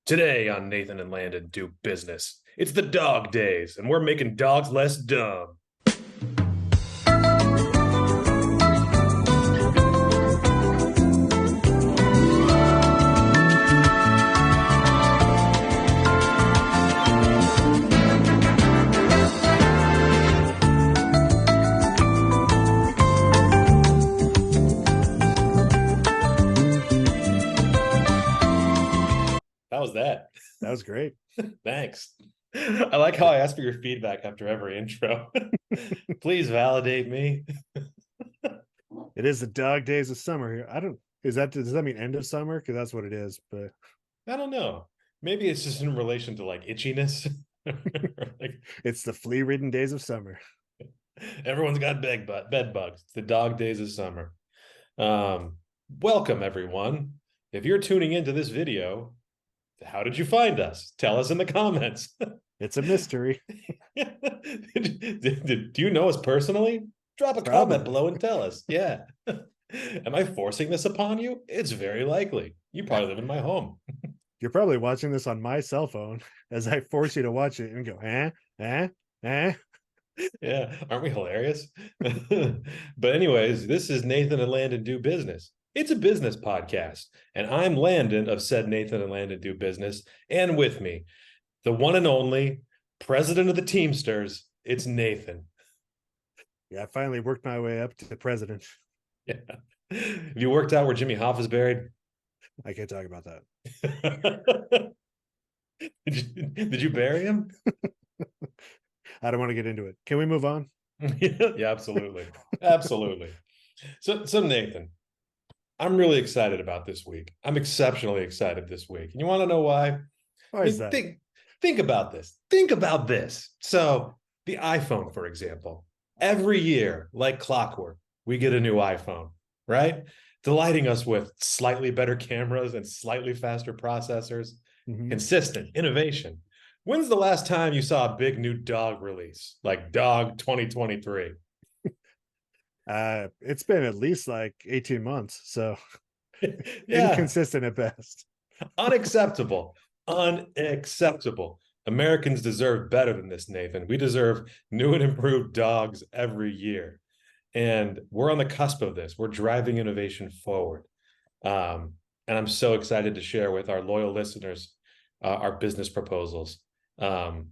Today on Nathan and Landon Do Business, it's the dog days, and we're making dogs less dumb. How was that? That was great. Thanks. I like how I ask for your feedback after every intro. Please validate me. It is the dog days of summer here. Does that mean end of summer? Because that's what it is. But I don't know. Maybe it's just in relation to like itchiness. Like, it's the flea-ridden days of summer. everyone's got bed bugs. It's the dog days of summer. Welcome, everyone. If you're tuning into this video, how did you find us? Tell us in the comments. It's a mystery. Do you know us personally? Drop a comment Probably. below and tell us. Yeah. Am I forcing this upon you? It's very likely. You probably live in my home. You're probably watching this on my cell phone as I force you to watch it and go, eh. Yeah. Aren't we hilarious? But anyways, this is Nathan and Landon Do Business. It's a business podcast. And I'm Landon of said Nathan and Landon Do Business. And with me, the one and only president of the Teamsters, it's Nathan. Yeah, I finally worked my way up to the president. Yeah. Have you worked out where Jimmy Hoffa's buried? I can't talk about that. Did you bury him? I don't want to get into it. Can we move on? Yeah, absolutely. Absolutely. So Nathan, I'm really excited about this week. I'm exceptionally excited this week. And you want to know why? Why is that? Think about this. Think about this. So the iPhone, for example, every year, like clockwork, we get a new iPhone, right? Delighting us with slightly better cameras and slightly faster processors, consistent innovation. When's the last time you saw a big new dog release, like Dog 2023? It's been at least like 18 months, so Yeah, inconsistent at best. unacceptable. Unacceptable. Americans deserve better than this, Nathan. We deserve new and improved dogs every year. And we're on the cusp of this. We're driving innovation forward. And I'm so excited to share with our loyal listeners our business proposals. Did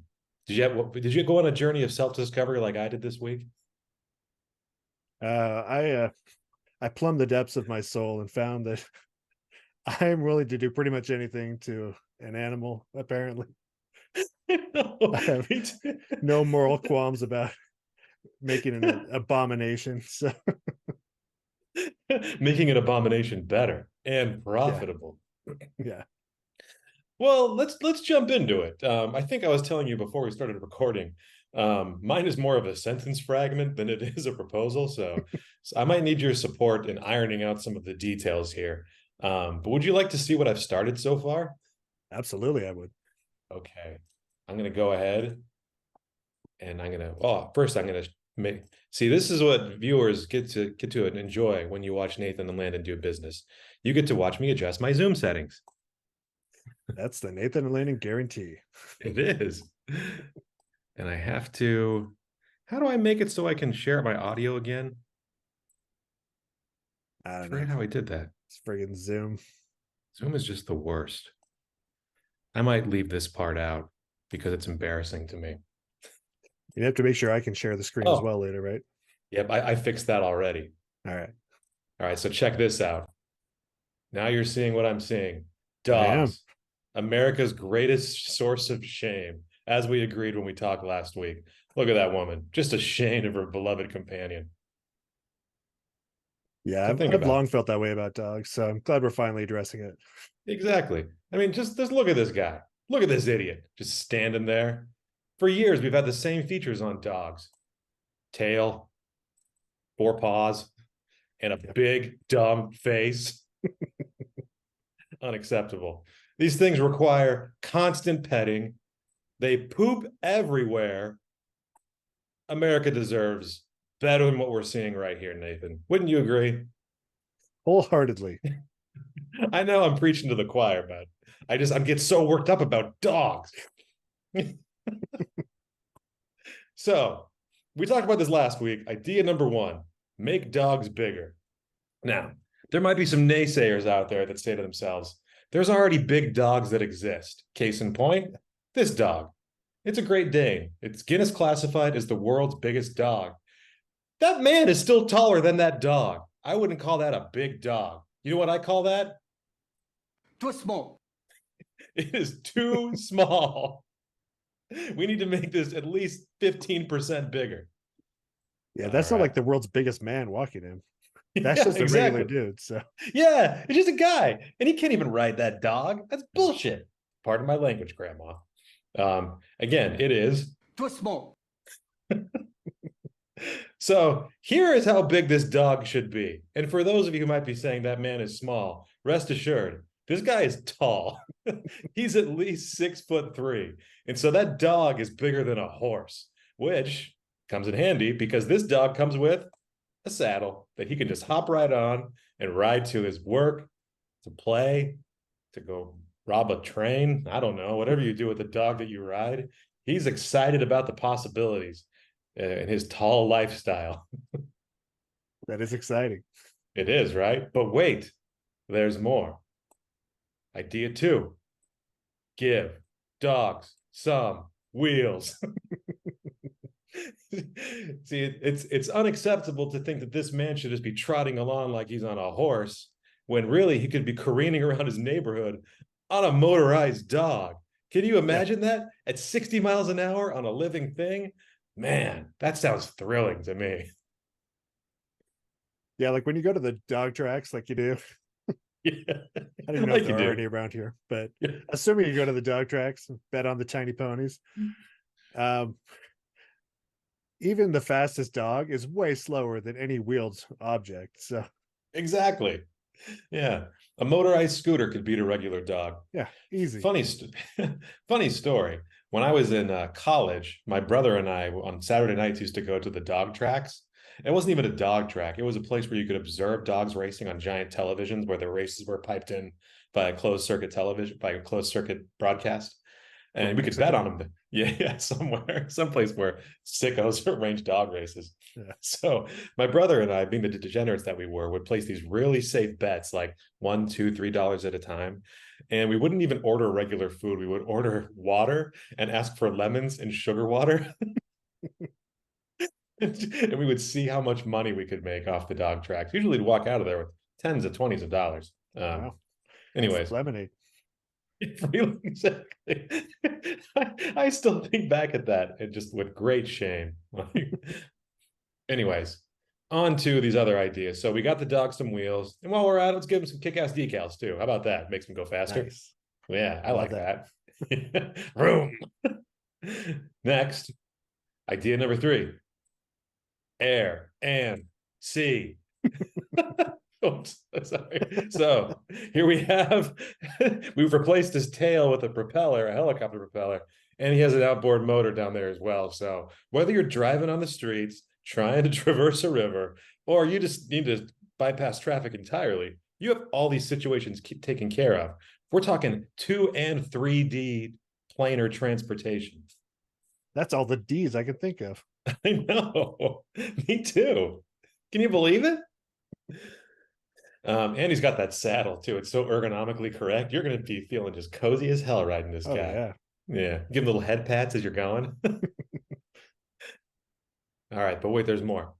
you go on a journey of self-discovery like I did this week? I plumbed the depths of my soul and found that I am willing to do pretty much anything to an animal, apparently. I have no moral qualms about making an abomination. So making an abomination better and profitable. Yeah. Well, let's jump into it. I think I was telling you before we started recording. Mine is more of a sentence fragment than it is a proposal, so I might need your support in ironing out some of the details here. But would you like to see what I've started so far? Absolutely, I would. Okay, I'm gonna go ahead and first I'm gonna see, this is what viewers get to enjoy when you watch Nathan and Landon Do Business. You get to watch me adjust my Zoom settings. That's the Nathan and Landon guarantee. It is. And I have to, how do I make it so I can share my audio again? I don't forget know how I did that. It's friggin' Zoom. Zoom is just the worst. I might leave this part out because it's embarrassing to me. You have to make sure I can share the screen as well later, right? Yep, I fixed that already. All right. All right, so check this out. Now you're seeing what I'm seeing. Dogs, America's greatest source of shame, as we agreed when we talked last week. Look at that woman, just ashamed of her beloved companion. Yeah, I've long felt that way about dogs, so I'm glad we're finally addressing it. Exactly. I mean, just look at this guy. Look at this idiot, just standing there. For years, we've had the same features on dogs. Tail, 4 paws, and a big, dumb face. Unacceptable. These things require constant petting. They poop everywhere. America deserves better than what we're seeing right here, Nathan. Wouldn't you agree? Wholeheartedly. I know I'm preaching to the choir, but I get so worked up about dogs. So we talked about this last week. Idea number one, make dogs bigger. Now, there might be some naysayers out there that say to themselves, there's already big dogs that exist. Case in point, this dog. It's a Great Dane. It's Guinness classified as the world's biggest dog. That man is still taller than that dog. I wouldn't call that a big dog. You know what I call that? Too small. It is too small. We need to make this at least 15% bigger. Yeah, that's All not right. like the world's biggest man walking him. That's Yeah, just a exactly. regular dude. So Yeah, it's just a guy, and he can't even ride that dog. That's bullshit. Pardon my language, Grandma. Again, it is. Too small. So here is how big this dog should be. And for those of you who might be saying that man is small, rest assured, this guy is tall. He's at least 6'3". And so that dog is bigger than a horse, which comes in handy because this dog comes with a saddle that he can just hop right on and ride to his work, to play, to go rob a train. I don't know, whatever you do with the dog that you ride. He's excited about the possibilities in his tall lifestyle. that is exciting. It is, right? But wait, there's more. Idea two, give dogs some wheels. See, it's unacceptable to think that this man should just be trotting along like he's on a horse when really he could be careening around his neighborhood on a motorized dog. Can you imagine that at 60 miles an hour on a living thing? Man, that sounds thrilling to me. Yeah, like when you go to the dog tracks, like you do. Yeah. I don't even know Like if you there are do. any around here, but Yeah. assuming you go to the dog tracks, bet on the tiny ponies. Even the fastest dog is way slower than any wheeled object. So Exactly. Yeah. A motorized scooter could beat a regular dog. yeah, easy. Funny story. When I was in college, my brother and I on Saturday nights used to go to the dog tracks. It wasn't even a dog track. It was a place where you could observe dogs racing on giant televisions where the races were piped in by a closed circuit television, by a closed circuit broadcast. From And we could bet Mexico. on them. Yeah, somewhere, someplace where sickos arrange dog races. Yeah. So my brother and I, being the degenerates that we were, would place these really safe bets, like $1, $2, $3 at a time. And we wouldn't even order regular food. We would order water and ask for lemons and sugar water. And we would see how much money we could make off the dog tracks. Usually we'd walk out of there with tens of twenties of dollars. Wow. Anyways. Lemonade. Exactly. I still think back at that and just with great shame. Anyways, on to these other ideas. So we got the dog some wheels, and while we're at it, let's give him some kick-ass decals too. How about that? Makes him go faster. Nice. Yeah, I Love like that. Room. Next, idea number 3: air and sea. Oops, sorry. So here we have, we've replaced his tail with a propeller, a helicopter propeller, and he has an outboard motor down there as well. So whether you're driving on the streets, trying to traverse a river, or you just need to bypass traffic entirely, you have all these situations taken care of. We're talking 2 and 3D planar transportation. That's all the D's I can think of. I know. Me too. Can you believe it? And he's got that saddle too. It's so ergonomically correct. You're going to be feeling just cozy as hell riding this guy. Yeah. Yeah. Give him little head pats as you're going. All right, but wait, there's more.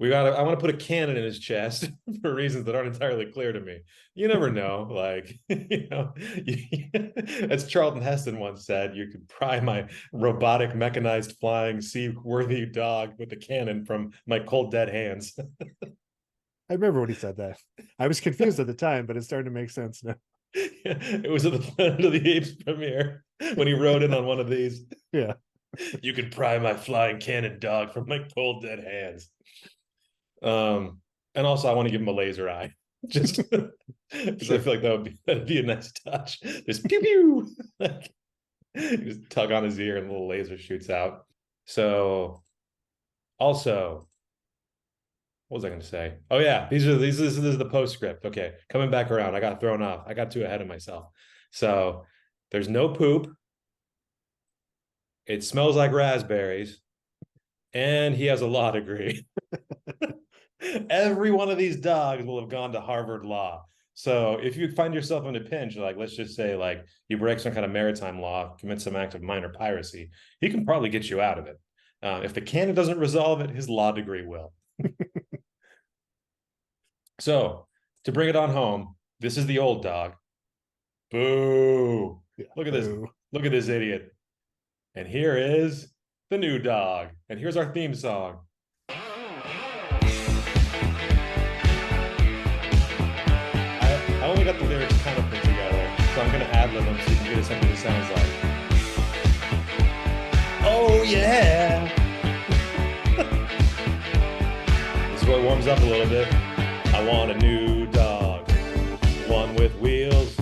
I want to put a cannon in his chest for reasons that aren't entirely clear to me. You never know. Like, as Charlton Heston once said, you could pry my robotic, mechanized, flying, seaworthy dog with a cannon from my cold, dead hands. I remember when he said that. I was confused at the time, but it's starting to make sense now. Yeah, it was at the Planet of the Apes premiere when he rode in on one of these. Yeah. You can pry my flying cannon dog from my cold dead hands. And also I want to give him a laser eye. Just because I feel like that'd be a nice touch. Just pew pew. Like, just tug on his ear and a little laser shoots out. So also, what was I going to say? Oh yeah, this is the postscript. Okay, coming back around. I got thrown off. I got too ahead of myself. So there's no poop. It smells like raspberries, and he has a law degree. Every one of these dogs will have gone to Harvard Law. So if you find yourself in a pinch, like let's just say like you break some kind of maritime law, commit some act of minor piracy, he can probably get you out of it. If the canon doesn't resolve it, his law degree will. So to bring it on home, this is the old dog. Boo! Yeah, Look at this. boo. Look at this idiot. And here is the new dog. And here's our theme song. I only got the lyrics kind of put together, so I'm gonna ad-lib them so you can get a sense of what it sounds like. Oh yeah! This is where it warms up a little bit. I want a new dog, one with wheels,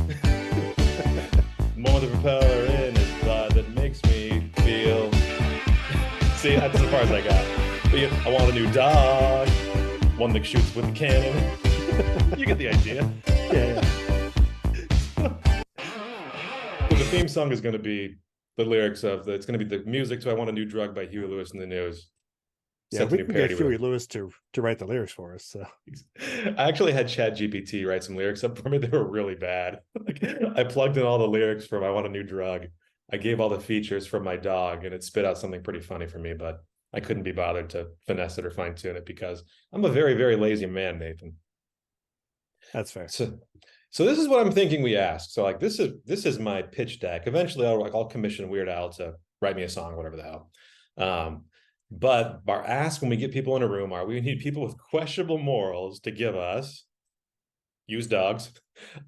more with a propeller in his butt that makes me feel. See, that's as far as I got. But yeah, I want a new dog, one that shoots with a cannon. You get the idea. Yeah. So the theme song is going to be the lyrics of it's going to be the music to "I Want a New Drug" by Huey Lewis and the News. Yeah, we can get Huey Lewis to write the lyrics for us. So I actually had ChatGPT write some lyrics up for me. They were really bad. Like, I plugged in all the lyrics from "I Want a New Drug." I gave all the features from my dog, and it spit out something pretty funny for me. But I couldn't be bothered to finesse it or fine tune it because I'm a very, very lazy man, Nathan. that's fair. So this is what I'm thinking we ask. So like this is my pitch deck. Eventually I'll commission Weird Al to write me a song, whatever the hell. But our ask when we get people in a room are we need people with questionable morals to give us used dogs.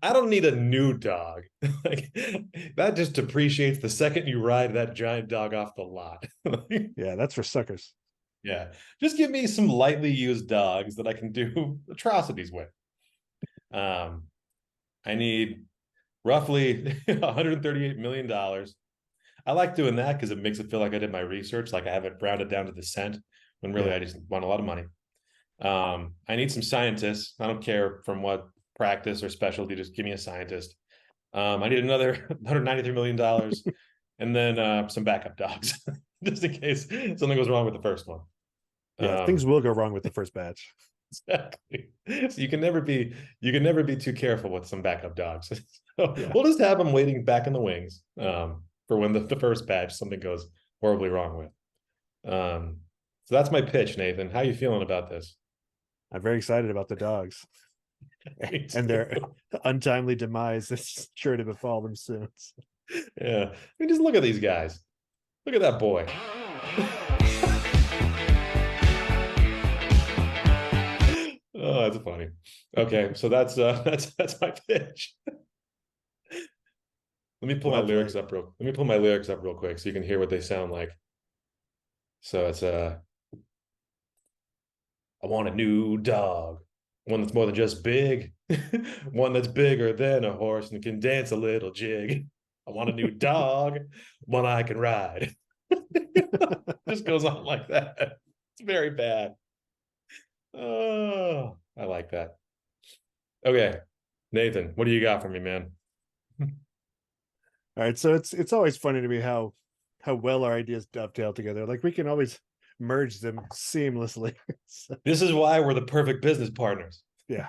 I don't need a new dog. Like that just depreciates the second you ride that giant dog off the lot. Yeah, that's for suckers. Yeah. Just give me some lightly used dogs that I can do atrocities with. I need roughly $138 million. I like doing that because it makes it feel like I did my research, like I have it rounded down to the cent, when really I just want a lot of money. I need some scientists. I don't care from what practice or specialty, just give me a scientist. I need another $193 million and then some backup dogs, just in case something goes wrong with the first one. Yeah, things will go wrong with the first batch. Exactly. So you can never be too careful with some backup dogs. So Yeah. we'll just have them waiting back in the wings for when the first batch something goes horribly wrong with. So that's my pitch, Nathan. How are you feeling about this? I'm very excited about the dogs and their untimely demise is sure to befall them soon. Yeah. I mean, just look at these guys. Look at that boy. Oh, that's funny. Okay, so that's my pitch. Let me pull my lyrics up real. Let me pull my lyrics up real quick so you can hear what they sound like. So it's I want a new dog, one that's more than just big, one that's bigger than a horse and can dance a little jig. I want a new dog, one I can ride. Just goes on like that. It's very bad. Oh, I like that. Okay, Nathan, what do you got for me, man? All right, so it's always funny to me how well our ideas dovetail together. Like we can always merge them seamlessly. So, this is why we're the perfect business partners. Yeah.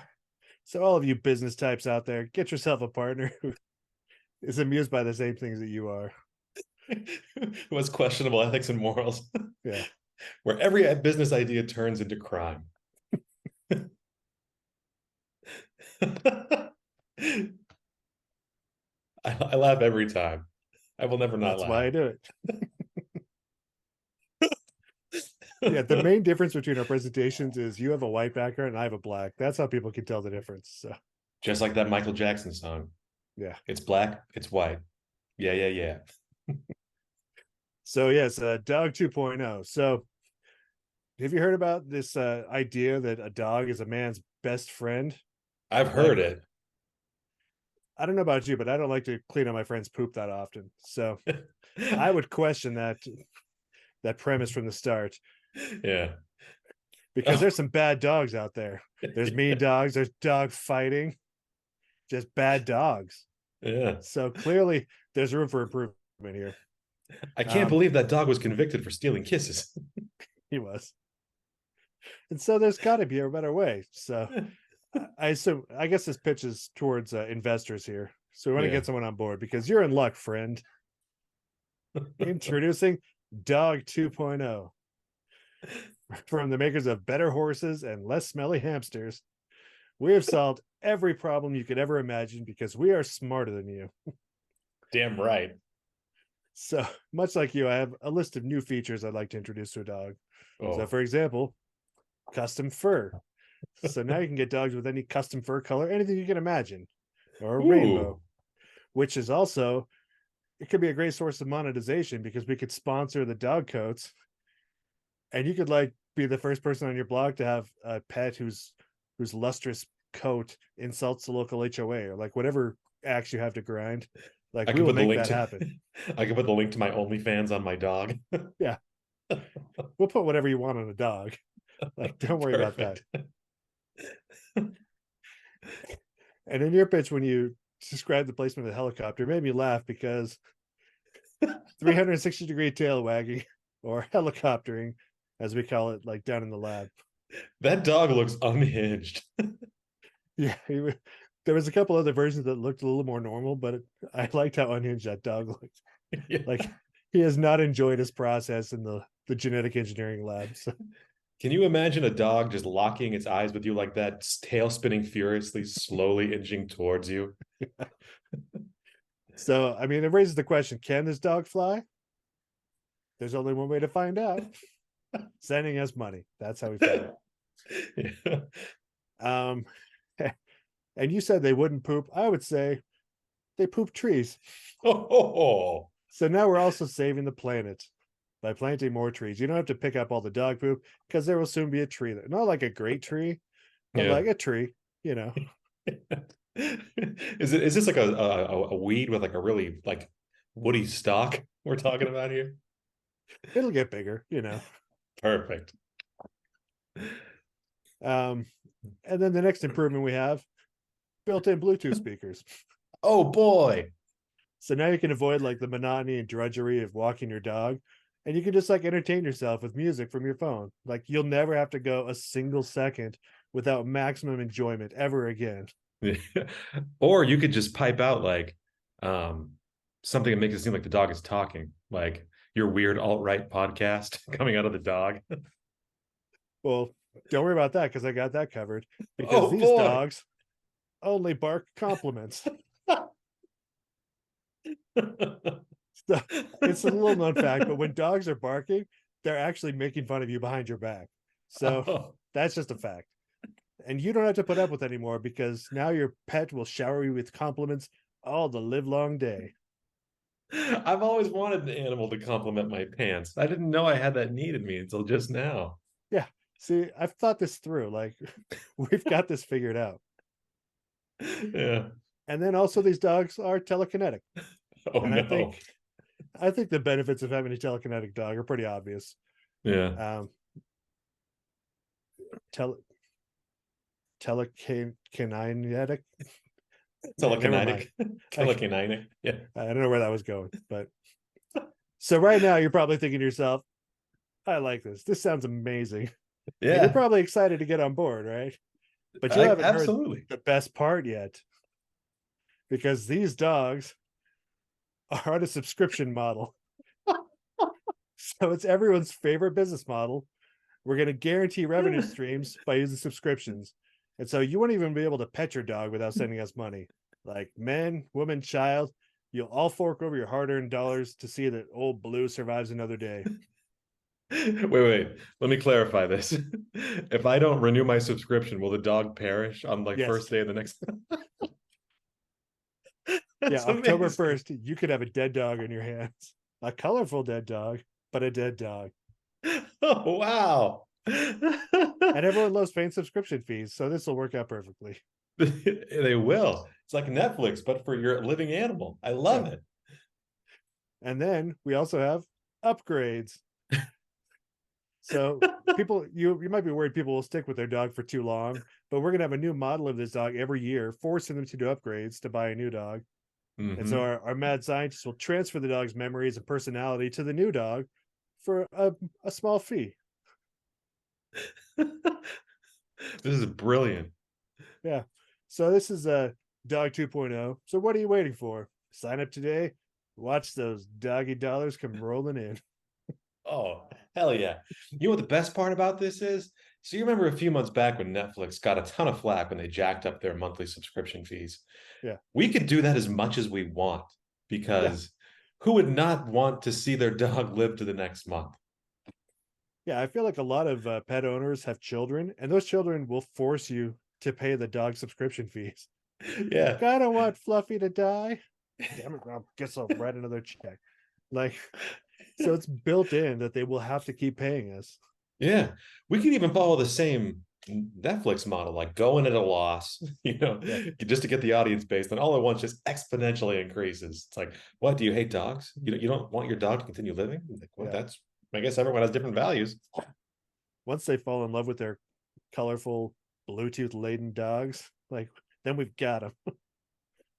So all of you business types out there, get yourself a partner who is amused by the same things that you are. Who has questionable ethics and morals. Yeah. Where every business idea turns into crime. I laugh every time. I will never not laugh. That's why I do it. Yeah, the main difference between our presentations is you have a white background and I have a black. That's how people can tell the difference. So just like that Michael Jackson song. Yeah. It's black, it's white. Yeah. So yes, dog 2.0. So have you heard about this idea that a dog is a man's best friend? I've heard it. I don't know about you, but I don't like to clean up my friend's poop that often. So I would question that premise from the start. Yeah. Because there's some bad dogs out there. There's mean dogs, there's dog fighting, just bad dogs. Yeah. So clearly there's room for improvement here. I can't believe that dog was convicted for stealing kisses. He was. And so there's got to be a better way. So I assume, I guess this pitch is towards investors here. So we want to Yeah. get someone on board because you're in luck, friend. Introducing Dog 2.0 from the makers of Better Horses and Less Smelly Hamsters. We have solved every problem you could ever imagine because we are smarter than you. Damn right. So, much like you, I have a list of new features I'd like to introduce to a dog. So, Oh. for example, custom fur. So now you can get dogs with any custom fur color, anything you can imagine, or a rainbow, Ooh. which is also, it could be a great source of monetization because we could sponsor the dog coats, and you could like be the first person on your blog to have a pet whose lustrous coat insults the local HOA or like whatever acts you have to grind. Like I we could will put the make link that to happen. I could put the link to my OnlyFans on my dog. Yeah, we'll put whatever you want on a dog. Like, don't worry about that. And in your pitch, when you described the placement of the helicopter, it made me laugh because 360-degree tail wagging or helicoptering, as we call it, like down in the lab. That dog looks unhinged. Yeah, there was a couple other versions that looked a little more normal, but I liked how unhinged that dog looked. Yeah. Like he has not enjoyed his process in the genetic engineering lab. So. Can you imagine a dog just locking its eyes with you like that, tail spinning furiously, slowly inching towards you? So, I mean, it raises the question, can this dog fly? There's only one way to find out. Sending us money. That's how we find it. Yeah. And you said they wouldn't poop. I would say they poop trees. Oh. So now we're also saving the planet by planting more trees. You don't have to pick up all the dog poop because there will soon be a tree there. Not like a great tree, but Yeah. like a tree, you know. Is this like a weed with like a really like woody stalk we're talking about here? It'll get bigger, you know. Perfect. And then the next improvement we have built-in Bluetooth speakers. Oh boy. So now you can avoid like the monotony and drudgery of walking your dog, and you can just like entertain yourself with music from your phone. Like you'll never have to go a single second without maximum enjoyment ever again. Or you could just pipe out like something that makes it seem like the dog is talking, like your weird alt-right podcast coming out of the dog. Well, don't worry about that because I got that covered. Because Oh these boy. dogs only bark compliments. So it's a little known fact, but when dogs are barking, they're actually making fun of you behind your back. So Oh. that's just a fact. And you don't have to put up with anymore because now your pet will shower you with compliments all the live long day. I've always wanted an animal to compliment my pants. I didn't know I had that need in me until just now. Yeah. See, I've thought this through. Like, we've got this figured out. Yeah. And then also these dogs are telekinetic. Oh And no. I think the benefits of having a telekinetic dog are pretty obvious. Yeah. Telekinetic. Never mind. Telekinetic. Telekinetic. Yeah. I don't know where that was going, but so right now you're probably thinking to yourself, I like this. This sounds amazing. And you're Yeah. probably excited to get on board, right? But you haven't heard Absolutely. the best part yet. Because these dogs are on a subscription model. So it's everyone's favorite business model. We're going to guarantee revenue streams by using subscriptions. And so you won't even be able to pet your dog without sending us money. Like man, woman, child, you'll all fork over your hard-earned dollars to see that old Blue survives another day. Wait. Let me clarify this. If I don't renew my subscription, will the dog perish on like Yes. first day of the next? Yeah, That's October amazing. 1st, you could have a dead dog in your hands. A colorful dead dog, but a dead dog. Oh wow. And everyone loves paying subscription fees, so this will work out perfectly. They will. It's like Netflix, but for your living animal. I love it. And then we also have upgrades. So people, you might be worried people will stick with their dog for too long, but we're gonna have a new model of this dog every year, forcing them to do upgrades to buy a new dog. And so Mhm. our mad scientists will transfer the dog's memories and personality to the new dog for a small fee. This is brilliant. Yeah. So this is a dog 2.0. So what are you waiting for? Sign up today. Watch those doggy dollars come rolling in. Oh, hell yeah. You know what the best part about this is? So you remember a few months back when Netflix got a ton of flack when they jacked up their monthly subscription fees. Yeah. We could do that as much as we want Yeah. because who would not want to see their dog live to the next month? Yeah. I feel like a lot of pet owners have children, and those children will force you to pay the dog subscription fees. Yeah. Like, I don't want Fluffy to die. Damn it, I'll guess I'll write another check. Like, so it's built in that they will have to keep paying us. Yeah. We could even follow the same Netflix model, like go in at a loss, Yeah. just to get the audience base, then all at once just exponentially increases. It's like, what, do you hate dogs? You don't want your dog to continue living? Like, well, Yeah. I guess everyone has different values. Once they fall in love with their colorful Bluetooth laden dogs, like, then we've got them.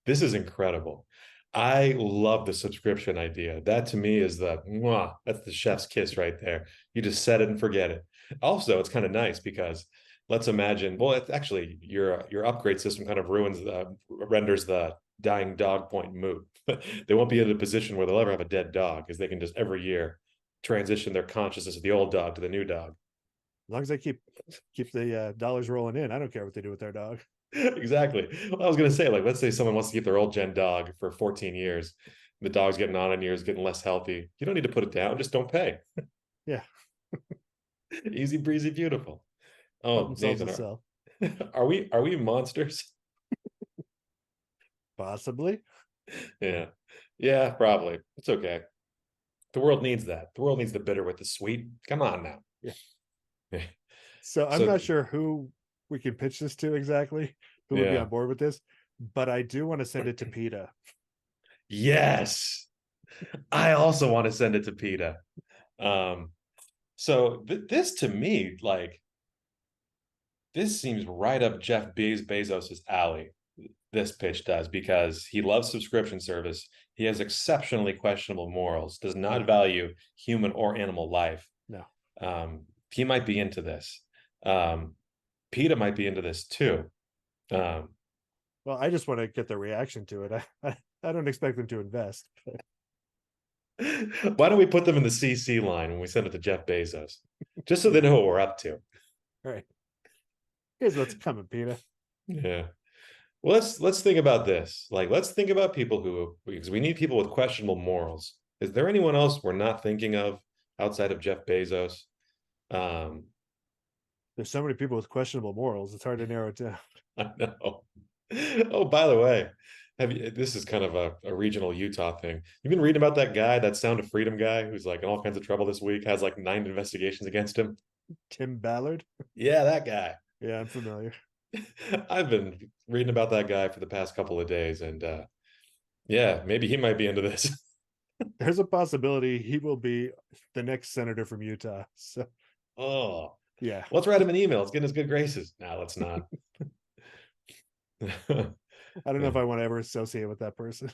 This is incredible. I love the subscription idea. That to me is that's the chef's kiss right there. You just set it and forget it. Also, it's kind of nice because let's imagine, well, it's actually your upgrade system kind of renders the dying dog point moot. They won't be in a position where they'll ever have a dead dog because they can just every year transition their consciousness of the old dog to the new dog. As long as they keep the dollars rolling in, I don't care what they do with their dog. Exactly. Well, I was going to say, like, let's say someone wants to keep their old gen dog for 14 years. The dog's getting on in years, getting less healthy. You don't need to put it down. Just don't pay. Yeah, Easy breezy, beautiful. help Oh, themselves Nathan, to sell. are we monsters? Possibly. Yeah. Yeah, probably. It's okay. The world needs that. The world needs the bitter with the sweet. Come on now. Yeah. So I'm So not sure who we can pitch this to exactly, who would be yeah. on board with this, but I do want to send it to PETA. Yes. I also want to send it to PETA. Um, so this to me, like, this seems right up Jeff Bezos's alley. This pitch does because he loves subscription service. He has exceptionally questionable morals, does not Yeah, value human or animal life. no. He might be into this. PETA might be into this too. Um, Well, I just want to get their reaction to it. I don't expect them to invest. But why don't we put them in the CC line when we send it to Jeff Bezos, just so they yeah, know what we're up to? all right. Here's what's coming, PETA. Yeah. Well, let's think about this. Like, let's think about people who, because we need people with questionable morals. Is there anyone else we're not thinking of outside of Jeff Bezos? Um, There's so many people with questionable morals. It's hard to narrow it down. I know. Oh, by the way, this is kind of a regional Utah thing. You've been reading about that guy, that Sound of Freedom guy, who's like in all kinds of trouble this week, has like 9 investigations against him. Tim Ballard. Yeah, that guy. Yeah, I'm familiar. I've been reading about that guy for the past couple of days, and yeah, maybe he might be into this. There's a possibility he will be the next senator from Utah. So Oh, yeah, let's write him an email. Let's get in his good graces. No, let's not. I don't know if I want to ever associate with that person.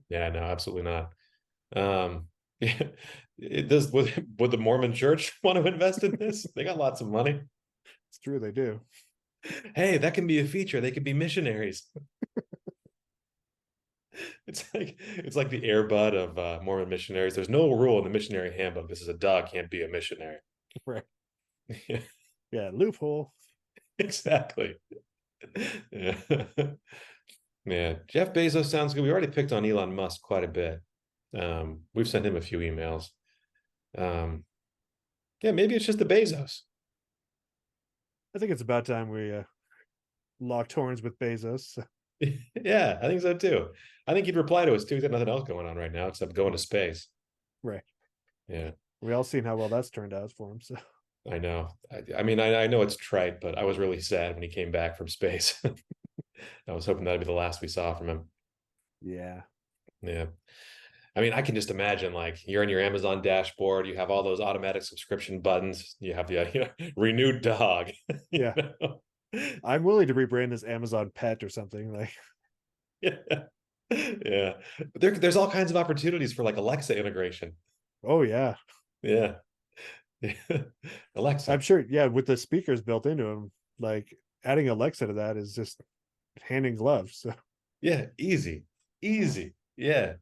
Yeah, no, absolutely not. Yeah, it does. Would the Mormon Church want to invest in this? They got lots of money. It's true, they do. Hey, that can be a feature. They could be missionaries. It's like the Airbud of Mormon missionaries. There's no rule in the missionary handbook. This is a dog can't be a missionary. Right. Yeah, Yeah, loophole. exactly. Yeah. Yeah, Jeff Bezos sounds good. We already picked on Elon Musk quite a bit. We've sent him a few emails. Um, yeah, maybe it's just the Bezos. I think it's about time we locked horns with Bezos. Yeah, I think so too. I think he'd reply to us too. He's got nothing else going on right now except going to space. Right. Yeah, We all seen how well that's turned out for him. So I know. I mean, I know it's trite, but I was really sad when he came back from space. I was hoping that'd be the last we saw from him. yeah. Yeah. I mean, I can just imagine like you're in your Amazon dashboard, you have all those automatic subscription buttons, you have the renewed dog. Yeah. Know? I'm willing to rebrand this Amazon Pet or something. Like Yeah. Yeah. There's all kinds of opportunities for like Alexa integration. Oh yeah. Yeah. I'm Alexa. sure, yeah, with the speakers built into them, like adding Alexa to that is just hand in glove. So Yeah, easy. Easy. Yeah.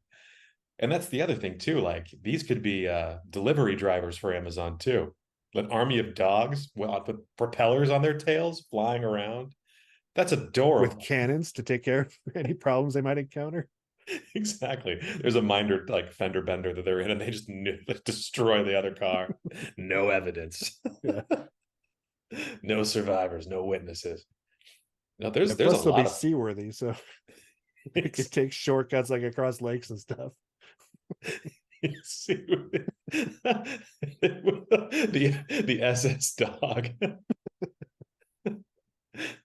And that's the other thing too. Like these could be delivery drivers for Amazon too. An army of dogs with propellers on their tails flying around. That's with adorable. cannons to take care of any problems they might encounter. Exactly. There's a minder like fender bender that they're in, and they just destroy the other car. No evidence. Yeah. No survivors. No witnesses. No, Yeah. there's a Plus they'll be lot of seaworthy, so they could take shortcuts like across lakes and stuff. the SS dog.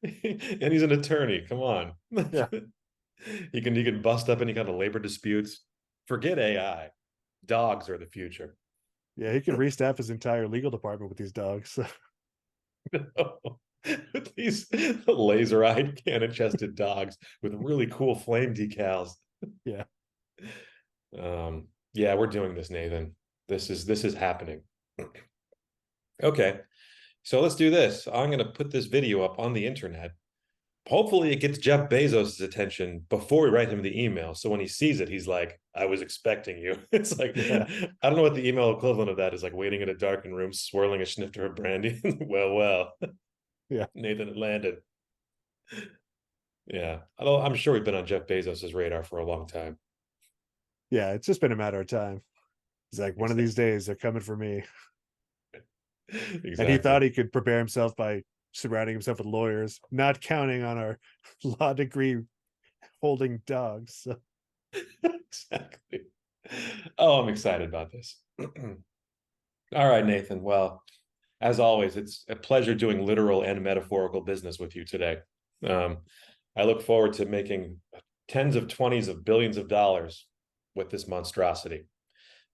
And he's an attorney. Come on. Yeah. He can bust up any kind of labor disputes. Forget AI. Dogs are the future. Yeah, he could restaff his entire legal department with these dogs. So, With these laser-eyed cannon-chested dogs with really cool flame decals. yeah. Yeah, we're doing this, Nathan. This is happening. Okay. So let's do this. I'm going to put this video up on the internet. Hopefully it gets Jeff Bezos' attention before we write him the email. So when he sees it, he's like, I was expecting you. It's like, Yeah. I don't know what the email equivalent of that is, like waiting in a darkened room, swirling a snifter of brandy. Well, Yeah. Nathan and Landon. Yeah. Although I'm sure we've been on Jeff Bezos' radar for a long time. Yeah. It's just been a matter of time. He's like, one of these days they're coming for me. And he Exactly. thought he could prepare himself by surrounding himself with lawyers, not counting on our law degree holding dogs. So, Exactly. Oh, I'm excited about this. All right, Nathan. Well, as always, it's a pleasure doing literal and metaphorical business with you today. Um, I look forward to making tens of twenties of billions of dollars with this monstrosity.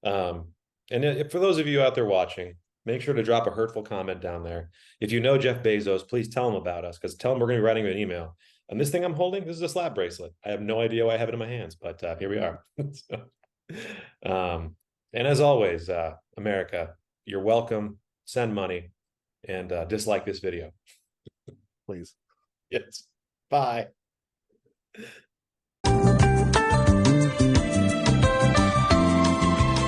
Um, and for those of you out there watching, make sure to drop a hurtful comment down there. If you know Jeff Bezos, please tell him about us, because tell him we're going to be writing him an email. And this thing I'm holding, this is a slap bracelet. I have no idea why I have it in my hands, but here we are. So, and as always, America, you're welcome. Send money and dislike this video. please. Yes. Bye.